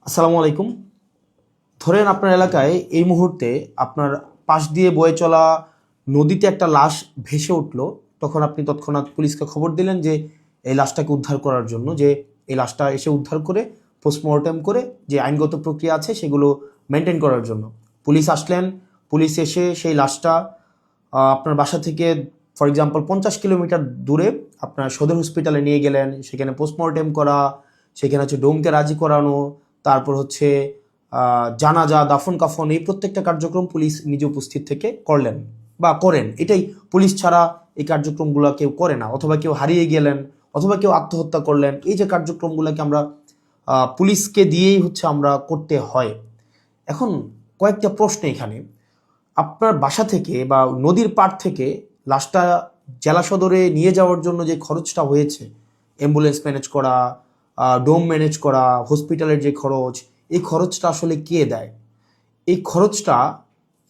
আসসালামু আলাইকুম। ধরেন আপনার এলাকায় এই মুহূর্তে আপনার পাশ দিয়ে বয়ে চলা নদীতে একটা লাশ ভেসে উঠলো। তখন আপনি তৎক্ষণাৎ পুলিশকে খবর দিলেন যে এই লাশটাকে উদ্ধার করার জন্য, যে এই লাশটা এসে উদ্ধার করে পোস্টমর্টেম করে যে আইনগত প্রক্রিয়া আছে সেগুলো মেনটেন করার জন্য পুলিশ আসলেন। পুলিশ এসে সেই লাশটা আপনার বাসা থেকে ফর এক্সাম্পল 50 কিলোমিটার দূরে আপনার সদর হসপিটালে নিয়ে গেলেন। সেখানে পোস্টমর্টেম করা, সেখানে হচ্ছে ডোমকে রাজি করানো, তারপর হচ্ছে জানাজা, দাফন কাফন, এই প্রত্যেকটা কার্যক্রম পুলিশ নিজে উপস্থিত থেকে করলেন বা করেন। এটাই, পুলিশ ছাড়া এই কার্যক্রমগুলো কেউ করে না। অথবা কেউ হারিয়ে গেলেন, অথবা কেউ আত্মহত্যা করলেন, এই যে কার্যক্রমগুলোকে আমরা পুলিশকে দিয়েই হচ্ছে আমরা করতে হয়। এখন কয়েকটা প্রশ্ন এখানে। আপনার বাসা থেকে বা নদীর পাড় থেকে লাশটা জেলা সদরে নিয়ে যাওয়ার জন্য যে খরচটা হয়েছে, অ্যাম্বুলেন্স ম্যানেজ করা, ডোম ম্যানেজ করা, হসপিটালের যে খরচ, এই খরচটা আসলে কে দেয়? এই খরচটা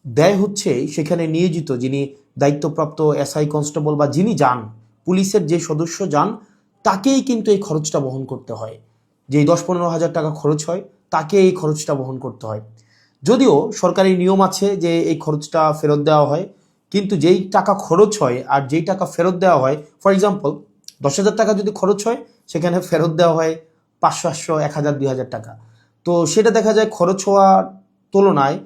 দেয় হচ্ছে সেখানে নিয়োজিত যিনি দায়িত্বপ্রাপ্ত এসআই, কনস্টেবল বা যিনি যান, পুলিশের যে সদস্য যান, তাকেই কিন্তু এই খরচটা বহন করতে হয়। যেই 10-15 হাজার টাকা খরচ হয়, তাকে এই খরচটা বহন করতে হয়। যদিও সরকারি নিয়ম আছে যে এই খরচটা ফেরত দেওয়া হয়, কিন্তু যেই টাকা খরচ হয় আর যেই টাকা ফেরত দেওয়া হয়, ফর এক্সাম্পল 10,000 টাকা যদি খরচ হয়, সেখানে ফেরত দেওয়া হয় 500, 800, 1,000, 2,000 টাকা। তো সেটা দেখা যায় খরচ হওয়ার তুলনায়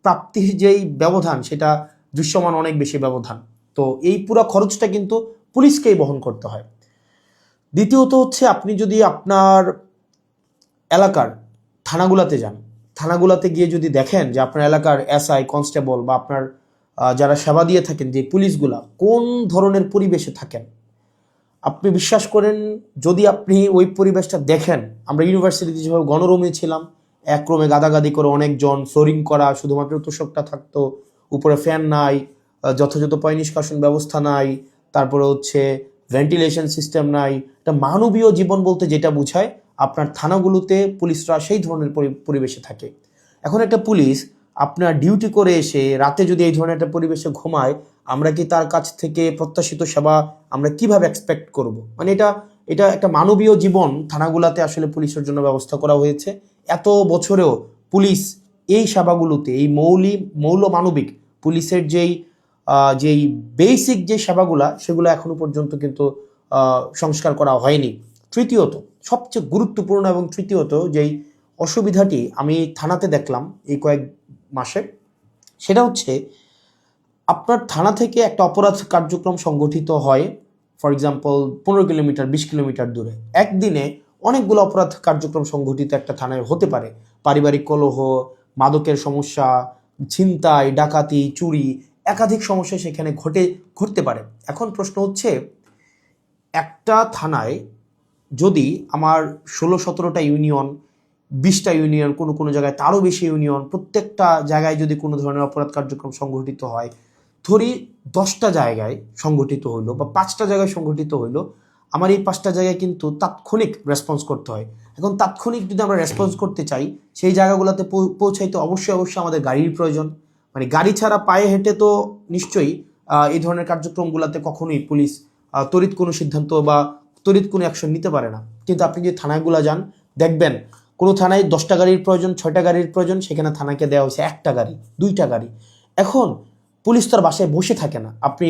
প্রাপ্তির যেই ব্যবধান, সেটা দৃশ্যমান অনেক বেশি ব্যবধান। তো এই পুরো খরচটা কিন্তু পুলিশকেই বহন করতে হয়। দ্বিতীয়ত হচ্ছে, আপনি যদি আপনার এলাকার থানাগুলাতে যান, থানাগুলাতে গিয়ে যদি দেখেন যে আপনার এলাকার এসআই, কনস্টেবল বা আপনার যারা সেবা দিয়ে থাকেন যে পুলিশগুলা কোন ধরনের পরিবেশে থাকেন, আপনি বিশ্বাস করেন, যদি আপনি ওই পরিবেশটা দেখেন, আমরা ইউনিভার্সিটিতে যেভাবে গণরুমে ছিলাম, এক রুমে গাদাগাদি করে অনেকজন, ফ্লোরিং করা, শুধুমাত্র তোষকটা থাকতো, উপরে ফ্যান নাই, যথাযথ পয় নিষ্কাশন ব্যবস্থা নাই, তারপরে হচ্ছে ভেন্টিলেশন সিস্টেম নাই। একটা মানবীয় জীবন বলতে যেটা বোঝায়, আপনার থানাগুলোতে পুলিশরা সেই ধরনের পরিবেশে থাকে। এখন একটা পুলিশ আপনার ডিউটি করে এসে রাতে যদি এই ধরনের একটা পরিবেশে ঘুমায়, আমরা কি তার কাছ থেকে প্রত্যাশিত সেবা আমরা কিভাবে এক্সপেক্ট করব? মানে এটা এটা একটা মানবীয় জীবন থানাগুলাতে আসলে পুলিশের জন্য ব্যবস্থা করা হয়েছে। এত বছরেও পুলিশ এই সেবাগুলোতে, এই মৌল মানবিক পুলিশের যেই বেসিক যে সেবাগুলা, সেগুলো এখনো পর্যন্ত কিন্তু সংস্কার করা হয়নি। তৃতীয়ত, সবচেয়ে গুরুত্বপূর্ণ এবং তৃতীয়ত যেই অসুবিধাটি আমি থানাতে দেখলাম এই কয়েক মাসে, সেটা হচ্ছে আপনার থানা থেকে একটা অপরাধ কার্যক্রম সংগঠিত হয়, ফর এক্সাম্পল 15 কিলোমিটার, 20 কিলোমিটার দূরে। একদিনে অনেকগুলো অপরাধ কার্যক্রম সংগঠিত একটা থানায় হতে পারে। পারিবারিক কলহ, মাদকের সমস্যা, ছিনতাই, ডাকাতি, চুরি, একাধিক সমস্যা সেখানে ঘটতে পারে। এখন প্রশ্ন হচ্ছে, একটা থানায় যদি আমার 16-17টা ইউনিয়ন, 20টা ইউনিয়ন, কোনো কোনো জায়গায় তারও বেশি ইউনিয়ন, প্রত্যেকটা জায়গায় যদি কোনো ধরনের অপরাধ কার্যক্রম সংঘটিত হয়, ধরি 10টা জায়গায় সংঘটিত হইলো বা 5টা জায়গায় সংঘটিত হইলো, আমার এই 5টা জায়গায় কিন্তু তাৎক্ষণিক রেসপন্স করতে হয়। এখন তাৎক্ষণিক যদি আমরা রেসপন্স করতে চাই, সেই জায়গাগুলোতে পৌঁছাইতে অবশ্যই অবশ্যই আমাদের গাড়ির প্রয়োজন। মানে গাড়ি ছাড়া পায়ে হেঁটে তো নিশ্চয়ই এই ধরনের কার্যক্রমগুলোতে কখনোই পুলিশ তড়িৎ কোনো সিদ্ধান্ত বা তড়িৎ কোনো অ্যাকশন নিতে পারে না। কিন্তু আপনি যদি থানাগুলো যান, দেখবেন কোনো থানায় 10টা গাড়ির প্রয়োজন, 6টা গাড়ির প্রয়োজন, সেখানে থানাকে দেওয়া হয়েছে 1টা গাড়ি, 2টা গাড়ি। এখন পুলিশ তো আর বাসায় বসে থাকে না। আপনি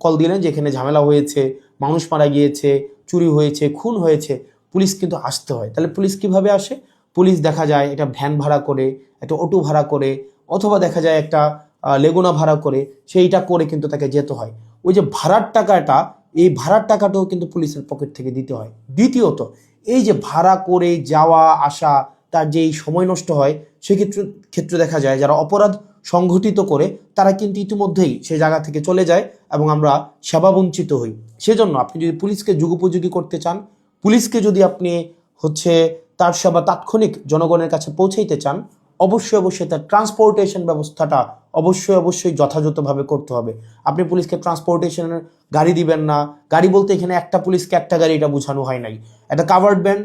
কল দিলেন যে এখানে ঝামেলা হয়েছে, মানুষ মারা গিয়েছে, চুরি হয়েছে, খুন হয়েছে, পুলিশ কিন্তু আসতে হয়। তাহলে পুলিশ কিভাবে আসে? পুলিশ দেখা যায় এটা ভ্যান ভাড়া করে, একটা অটো ভাড়া করে, অথবা দেখা যায় একটা লেগুনা ভাড়া করে, সেইটা করে কিন্তু তাকে যেতে হয়। ওই যে ভাড়ার টাকাটা, এই ভাড়ার টাকাটাও কিন্তু পুলিশের পকেট থেকে দিতে হয়। দ্বিতীয়ত, এই যে ভাড়া করে যাওয়া আসা, তার যেই সময় নষ্ট হয়, সেক্ষেত্রে দেখা যায় যারা অপরাধ সংঘটিত করে তারা কিন্তু ইতিমধ্যেই সেই জায়গা থেকে চলে যায় এবং আমরা সেবা বঞ্চিত হই। সেজন্য আপনি যদি পুলিশকে যুগোপযোগী করতে চান, পুলিশকে যদি আপনি হচ্ছে তার সেবা তাৎক্ষণিক জনগণের কাছে পৌঁছাইতে চান, অবশ্যই অবশ্যই তার ট্রান্সপোর্টেশন ব্যবস্থাটা অবশ্যই অবশ্যই যথাযথভাবে করতে হবে। আপনি পুলিশকে ট্রান্সপোর্টেশনের গাড়ি দিবেন না। গাড়ি বলতে এখানে একটা পুলিশকে একটা গাড়ি, এটা বোঝানো হয় নাই। একটা কাভার্ড ভ্যান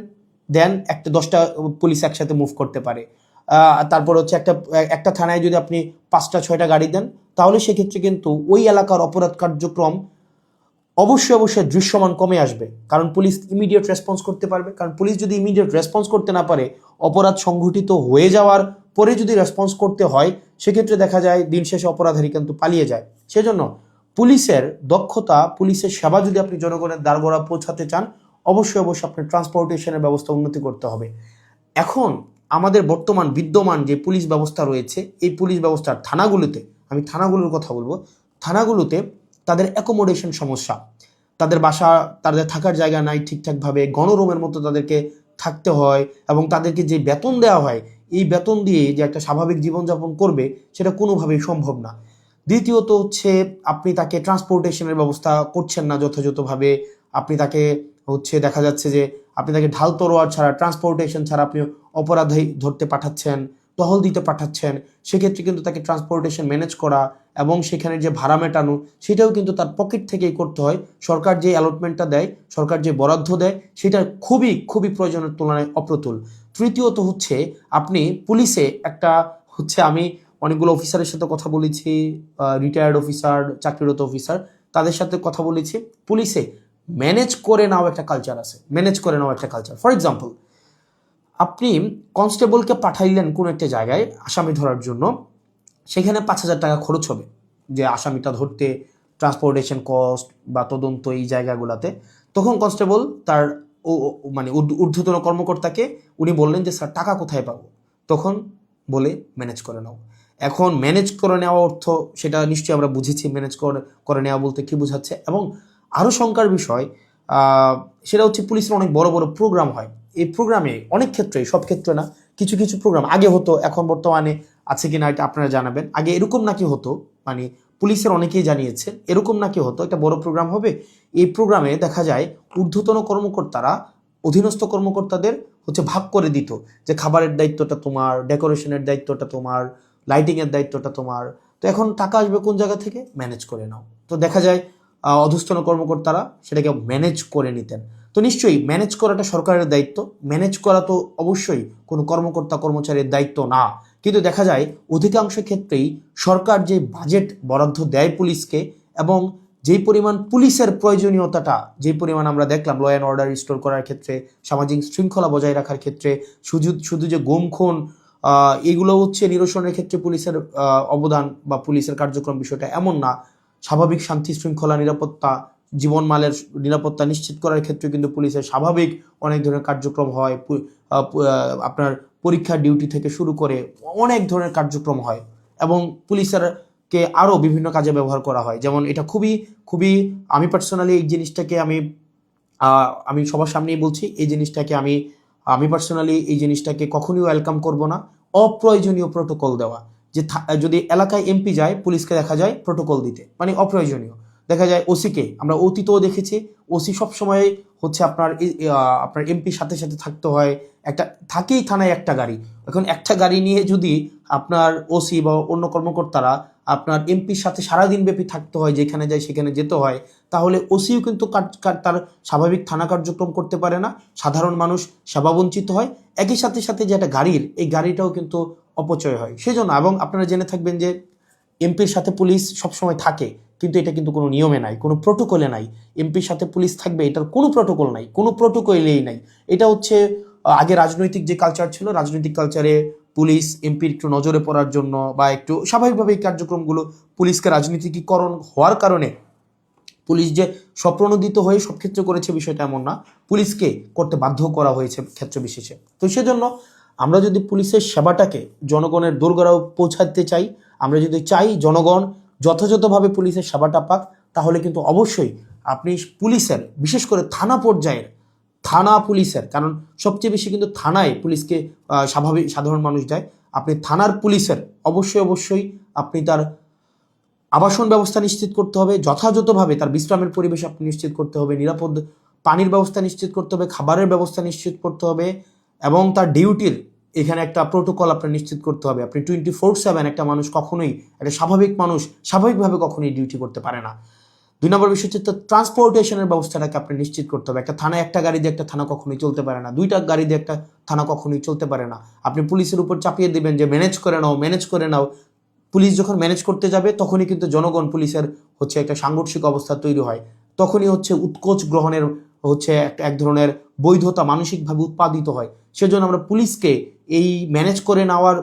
দেন, একটা 10টা পুলিশ একসাথে মুভ করতে পারে। তারপর হচ্ছে একটা থানায় যদি আপনি 5টা 6টা গাড়ি দেন, তাহলে সেক্ষেত্রে কিন্তু ওই এলাকার অপরাধ কার্যক্রম অবশ্যই অবশ্যই দৃশ্যমান কমে আসবে। কারণ পুলিশ ইমিডিয়েট রেসপন্স করতে পারবে। কারণ পুলিশ যদি ইমিডিয়েট রেসপন্স করতে না পারে, অপরাধ সংঘটিত হয়ে যাওয়ার পরে যদি রেসপন্স করতে হয়, সেক্ষেত্রে দেখা যায় দিন শেষে অপরাধী কিন্তু পালিয়ে যায়। সেজন্য পুলিশের দক্ষতা, পুলিশের সেবা যদি আপনি জনগণের দ্বারগোড়া পৌঁছাতে চান, অবশ্যই আপনার ট্রান্সপোর্টেশনের ব্যবস্থা উন্নতি করতে হবে। এখন আমাদের বর্তমান বিদ্যমান যে পুলিশ ব্যবস্থা রয়েছে, এই পুলিশ ব্যবস্থার থানাগুলোতে, আমি থানাগুলোর কথা বলবো, থানাগুলোতে তাদের অ্যাকোমোডেশন সমস্যা, তাদের বাসা, তাদের থাকার জায়গা নাই ঠিকঠাকভাবে, গণরুমের মতো তাদেরকে থাকতে হয়, এবং তাদেরকে যে বেতন দেওয়া হয়, এই বেতন দিয়ে যে একটা স্বাভাবিক জীবনযাপন করবে সেটা কোনোভাবেই সম্ভব না। দ্বিতীয়ত হচ্ছে আপনি তাকে ট্রান্সপোর্টেশনের ব্যবস্থা করছেন না যথাযথভাবে। আপনি তাকে দেখা যাচ্ছে যে আপনি তাকে ঢাল তরোয়ার ছাড়া, ট্রান্সপোর্টেশন ছাড়া আপনি অপরাধী ধরতে পাঠাচ্ছেন, টহল দিতে পাঠাচ্ছেন। সেক্ষেত্রে কিন্তু তাকে ট্রান্সপোর্টেশন ম্যানেজ করা এবং সেখানে যে ভাড়া মেটানো, সেটাও কিন্তু তার পকেট থেকেই করতে হয়। সরকার যে অ্যালটমেন্টটা দেয়, সরকার যে বরাদ্দ দেয়, সেটা খুবই খুবই প্রয়োজনের তুলনায় অপ্রতুল। তৃতীয়ত আপনি পুলিশে একটা আমি অনেকগুলো অফিসারের সাথে কথা বলেছি, রিটায়ার্ড অফিসার, চাকরিরত অফিসার, তাদের সাথে কথা বলেছি। পুলিশে ম্যানেজ করে নাও একটা কালচার আছে, ম্যানেজ করে নাও একটা কালচার। ফর এক্সাম্পল, আপনি কনস্টেবলকে পাঠাইলেন কোনো একটা জায়গায় আসামি ধরার জন্য, সেখানে 5,000 টাকা খরচ হবে যে আসামিটা ধরতে, ট্রান্সপোর্টেশন কস্ট বা তদন্ত এই জায়গাগুলোতে। তখন কনস্টেবল তার ঊর্ধ্বতন কর্মকর্তাকে উনি বললেন যে স্যার টাকা কোথায় পাবো? তখন বলে ম্যানেজ করে নাও। এখন ম্যানেজ করে নেওয়া অর্থ, সেটা নিশ্চয়ই আমরা বুঝেছি ম্যানেজ করে নেওয়া বলতে কি বোঝাচ্ছে। এবং আরও শঙ্কার বিষয় সেটা পুলিশের অনেক বড় বড় প্রোগ্রাম হয়। এই প্রোগ্রামে অনেক ক্ষেত্রে, সব ক্ষেত্রে না, কিছু কিছু প্রোগ্রাম আগে হতো, এখন বর্তমানে আছে কিনা এটা আপনারা জানাবেন। আগে এরকম নাকি হতো, পুলিশের অনেকেই জানিয়েছে এরকম নাকি হতো, একটা বড় প্রোগ্রাম হবে, এই প্রোগ্রামে দেখা যায় ঊর্ধ্বতন কর্মকর্তারা অধীনস্থ কর্মকর্তাদের ভাগ করে দিত যে খাবারের দায়িত্বটা তোমার, ডেকোরেশনের দায়িত্বটা তোমার, লাইটিংয়ের দায়িত্বটা তোমার। তো এখন টাকা আসবে কোন জায়গা থেকে? ম্যানেজ করে নাও। তো দেখা যায় অধস্তন কর্মকর্তারা সেটাকে ম্যানেজ করে নিতেন। তো নিশ্চয়ই ম্যানেজ করাটা সরকারের দায়িত্ব, ম্যানেজ করা তো অবশ্যই কোনো কর্মকর্তা কর্মচারীর দায়িত্ব না। কিন্তু দেখা যায় অধিকাংশ ক্ষেত্রেই সরকার যে বাজেট বরাদ্দ দেয় পুলিশকে, এবং যেই পরিমাণ পুলিশের প্রয়োজনীয়তাটা, যেই পরিমাণ আমরা দেখলাম ল অ্যান্ড অর্ডার রিস্টোর করার ক্ষেত্রে, সামাজিক শৃঙ্খলা বজায় রাখার ক্ষেত্রে, শুধু যে গুম খুন এগুলো নিরসনের ক্ষেত্রে পুলিশের অবদান বা পুলিশের কার্যক্রম বিষয়টা এমন না। স্বাভাবিক শান্তি শৃঙ্খলা, নিরাপত্তা, জীবনমালের নিরাপত্তা নিশ্চিত করার ক্ষেত্রে কিন্তু পুলিশের স্বাভাবিক অনেক ধরনের কার্যক্রম হয়। আপনার পরীক্ষার ডিউটি থেকে শুরু করে অনেক ধরনের কার্যক্রম হয়, এবং পুলিশেরকে আরও বিভিন্ন কাজে ব্যবহার করা হয়। যেমন এটা খুবই খুবই, আমি পার্সোনালি এই জিনিসটাকে আমি সবার সামনেই বলছি, এই জিনিসটাকে আমি পার্সোনালি এই জিনিসটাকে কখনোই ওয়েলকাম করব না। অপ্রয়োজনীয় প্রোটোকল দেওয়া, যে যদি এলাকায় এমপি যায়, পুলিশকে দেখা যায় প্রোটোকল দিতে, অপ্রয়োজনীয়। দেখা যায় ওসিকে আমরা অতীতেও দেখেছি, ওসি সবসময় আপনার এমপির সাথে সাথে থাকতে হয়, থাকেই থানায় একটা গাড়ি। এখন একটা গাড়ি নিয়ে যদি আপনার ওসি বা অন্য কর্মকর্তারা আপনার এমপির সাথে সারাদিন ব্যাপী থাকতে হয়, যেখানে যায় সেখানে যেতে হয়, তাহলে ওসিও কিন্তু তার স্বাভাবিক থানা কার্যক্রম করতে পারে না, সাধারণ মানুষ সেবা বঞ্চিত হয়। একই সাথে সাথে যে একটা গাড়ির, এই গাড়িটাও কিন্তু অপচয় হয়। সেজন্য, এবং আপনারা জেনে থাকবেন যে এমপির সাথে পুলিশ সবসময় থাকে, কিন্তু এটা কিন্তু কোনো নিয়মে নাই, কোনো প্রোটোকলে নাই। এমপির সাথে পুলিশ থাকবে, এটার কোনো প্রোটোকল নাই, কোনো প্রোটোকলেই নাই। এটা আগে রাজনৈতিক যে কালচার ছিল, রাজনৈতিক কালচারে পুলিশ এমপির একটু নজরে পড়ার জন্য বা একটু স্বাভাবিকভাবে এই কার্যক্রমগুলো, পুলিশকে রাজনীতিকীকরণ হওয়ার কারণে পুলিশ যে স্বপ্রণোদিত হয়ে সব ক্ষেত্রে করেছে বিষয়টা এমন না, পুলিশকে করতে বাধ্য করা হয়েছে ক্ষেত্র বিশেষে। তো সেজন্য আমরা যদি পুলিশের সেবাটাকে জনগণের দোরগোড়ায় পৌঁছাতে চাই, আমরা যদি চাই জনগণ যথাযথভাবে পুলিশের সেবাটা পাক, তাহলে কিন্তু অবশ্যই আপনি পুলিশের, বিশেষ করে থানা পর্যায়ের থানা পুলিশের, কারণ সবচেয়ে বেশি কিন্তু থানায় পুলিশকে সাধারণ মানুষ দেয়, আপনি থানার পুলিশের অবশ্যই আপনি তার আবাসন ব্যবস্থা নিশ্চিত করতে হবে, যথাযথভাবে তার বিশ্রামের পরিবেশ আপনি নিশ্চিত করতে হবে, নিরাপদ পানির ব্যবস্থা নিশ্চিত করতে হবে, খাবারের ব্যবস্থা নিশ্চিত করতে হবে, এবং তার ডিউটির এখানে একটা প্রোটোকল আপনার নিশ্চিত করতে হবে। আপনি 24/7 একটা মানুষ কখনোই, একটা স্বাভাবিক মানুষ স্বাভাবিকভাবে কখনোই ডিউটি করতে পারে না। 2 নম্বর বিষয় হচ্ছে ট্রান্সপোর্টেশনের ব্যবস্থাটাকে আপনি নিশ্চিত করতে হবে। একটা থানায় একটা গাড়ি দিয়ে একটা থানা কখনোই চলতে পারে না, 2টা গাড়ি দিয়ে একটা থানা কখনোই চলতে পারে না। আপনি পুলিশের উপর চাপিয়ে দেবেন যে ম্যানেজ করে নাও। পুলিশ যখন ম্যানেজ করতে যাবে, তখনই কিন্তু জনগণ পুলিশের একটা সাংঘর্ষিক অবস্থা তৈরি হয়। তখনই উৎকোচ গ্রহণের এক ধরনের বৈধতা মানসিকভাবে উৎপাদিত হয়। সেজন্য আমরা পুলিশকে এই ম্যানেজ করে নেওয়ার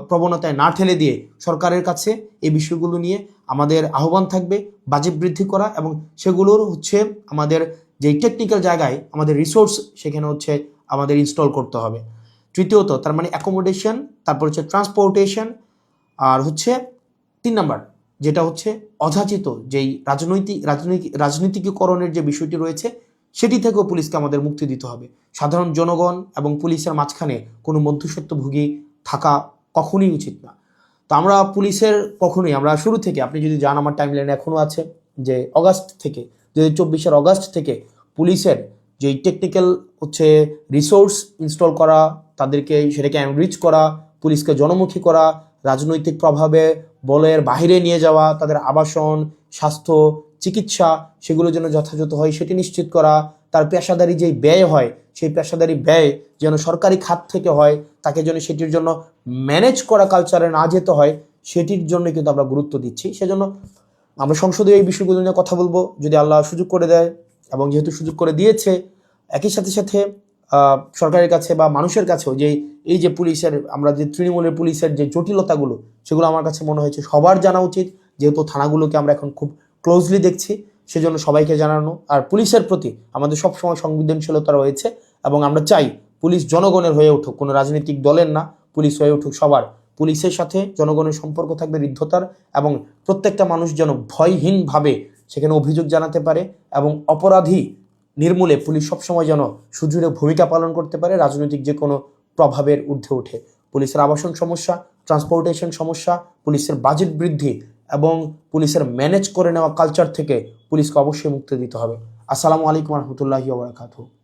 প্রবণতায় না ঠেলে দিয়ে সরকারের কাছে এই বিষয়গুলো নিয়ে আমাদের আহ্বান থাকবে বাজেট বৃদ্ধি করা, এবং সেগুলোর হচ্ছে আমাদের যে টেকনিক্যাল জায়গায় আমাদের রিসোর্স সেখানে হচ্ছে আমাদের ইনস্টল করতে হবে। তৃতীয়ত তার মানে অ্যাকোমোডেশন, তারপর হচ্ছে ট্রান্সপোর্টেশন, আর হচ্ছে 3 নাম্বার যেটা হচ্ছে অযাচিত যেই রাজনীতিকীকরণের যে বিষয়টি রয়েছে সেটি থেকেও পুলিশকে আমাদের মুক্তি দিতে হবে। সাধারণ জনগণ এবং পুলিশের মাঝখানে কোনো মধ্যস্বত্বভোগী থাকা কখনোই উচিত না। তো আমরা পুলিশের কখনোই, আমরা শুরু থেকে, আপনি যদি যান আমার টাইমলাইনে এখনও আছে যে অগাস্ট থেকে 2024-এর অগাস্ট থেকে পুলিশের যেই টেকনিক্যাল হচ্ছে রিসোর্স ইনস্টল করা, তাদেরকে সেটাকে এনরিচ করা, পুলিশকে জনমুখী করা, রাজনৈতিক প্রভাবে বলের বাহিরে নিয়ে যাওয়া, তাদের আবাসন, স্বাস্থ্য, চিকিৎসা সেগুলো যেন যথাযথ হয় সেটি নিশ্চিত করা, তার পেশাদারি যেই ব্যয় হয় সেই পেশাদারি ব্যয় যেন সরকারি খাত থেকে হয়, তাকে যেন সেটির জন্য ম্যানেজ করা কালচারে না যেতে হয়, সেটির জন্য কিন্তু আমরা গুরুত্ব দিচ্ছি। সেজন্য আমরা সংসদে এই বিষয়গুলো নিয়ে কথা বলবো যদি আল্লাহ সুযোগ করে দেয়, এবং যেহেতু সুযোগ করে দিয়েছে একই সাথে সাথে সরকারের কাছে বা মানুষের কাছেও যে এই যে পুলিশের, আমরা যে তৃণমূলের পুলিশের যে জটিলতাগুলো সেগুলো আমার কাছে মনে হয়েছে সবার জানা উচিত, যেহেতু থানাগুলোকে আমরা এখন খুব ক্লোজলি দেখছি, সেজন্য সবাইকে জানানো। আর পুলিশের প্রতি আমাদের সবসময় সংবেদনশীলতা রয়েছে, এবং আমরা চাই পুলিশ জনগণের হয়ে উঠুক, কোনো রাজনৈতিক দলের না, পুলিশ হয়ে উঠুক সবার। পুলিশের সাথে জনগণের সম্পর্ক থাকবে হৃদ্যতার, এবং প্রত্যেকটা মানুষ যেন ভয়হীনভাবে সেখানে অভিযোগ জানাতে পারে, এবং অপরাধী নির্মূলে পুলিশ সবসময় যেন সুদৃঢ় ভূমিকা পালন করতে পারে রাজনৈতিক যে কোনো প্রভাবের ঊর্ধ্বে উঠে। পুলিশের আবাসন সমস্যা, ট্রান্সপোর্টেশন সমস্যা, পুলিশের বাজেট বৃদ্ধি এবং পুলিশের ম্যানেজ করে নেওয়া কালচার থেকে পুলিশকে অবশ্যই মুক্তি দিতে হবে। আসসালামু আলাইকুম রহমতুল্লাহি ওয়া বারাকাতুহু।